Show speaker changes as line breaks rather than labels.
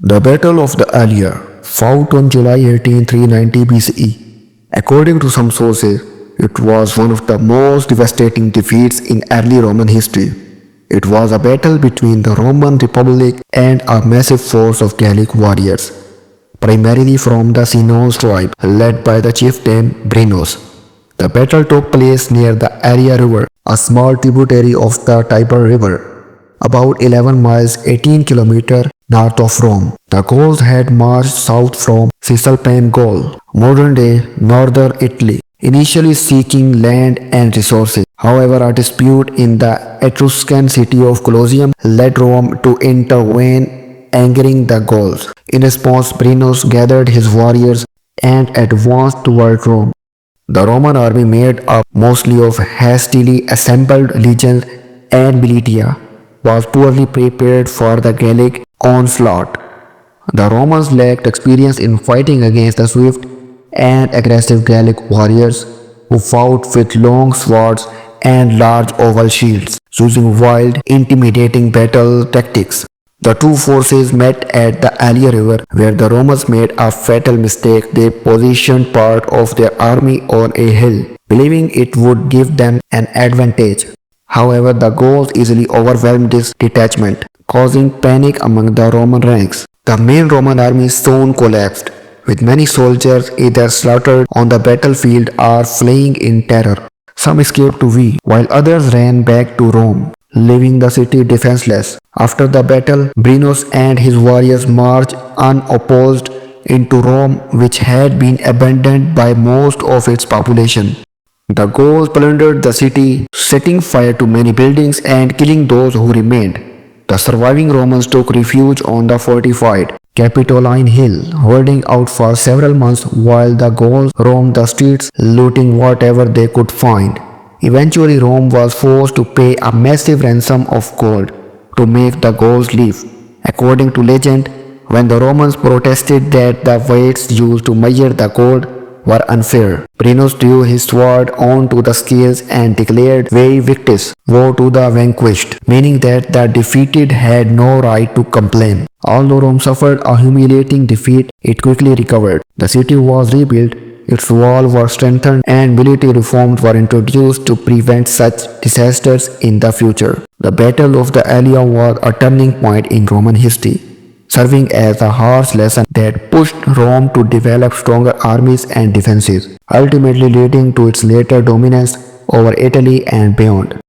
The Battle of the Allia, fought on July 18, 390 BCE. According to some sources, it was one of the most devastating defeats in early Roman history. It was a battle between the Roman Republic and a massive force of Gallic warriors, primarily from the Senos tribe led by the chieftain Brennos. The battle took place near the Aria River, a small tributary of the Tiber River, about 11 miles 18 kilometers north of Rome. The Gauls had marched south from Cisalpine Gaul, modern-day northern Italy, initially seeking land and resources. However, a dispute in the Etruscan city of Colosseum led Rome to intervene, angering the Gauls. In response, Brennos gathered his warriors and advanced toward Rome. The Roman army, made up mostly of hastily assembled legions and militia, was poorly prepared for the Gallic onslaught. The Romans lacked experience in fighting against the swift and aggressive Gallic warriors who fought with long swords and large oval shields, using wild, intimidating battle tactics. The two forces met at the Allia River, where the Romans made a fatal mistake. They positioned part of their army on a hill, believing it would give them an advantage. However, the Gauls easily overwhelmed this detachment, causing panic among the Roman ranks. The main Roman army soon collapsed, with many soldiers either slaughtered on the battlefield or fleeing in terror. Some escaped to Veii, while others ran back to Rome, leaving the city defenseless. After the battle, Brennos and his warriors marched unopposed into Rome, which had been abandoned by most of its population. The Gauls plundered the city, setting fire to many buildings and killing those who remained. The surviving Romans took refuge on the fortified Capitoline Hill, holding out for several months while the Gauls roamed the streets, looting whatever they could find. Eventually, Rome was forced to pay a massive ransom of gold to make the Gauls leave. According to legend, when the Romans protested that the weights used to measure the gold were unfair, Brennos drew his sword onto the scales and declared Vae Victis, woe to the vanquished, meaning that the defeated had no right to complain. Although Rome suffered a humiliating defeat, it quickly recovered. The city was rebuilt, its walls were strengthened, and military reforms were introduced to prevent such disasters in the future. The Battle of the Allia was a turning point in Roman history, serving as a harsh lesson that pushed Rome to develop stronger armies and defenses, ultimately leading to its later dominance over Italy and beyond.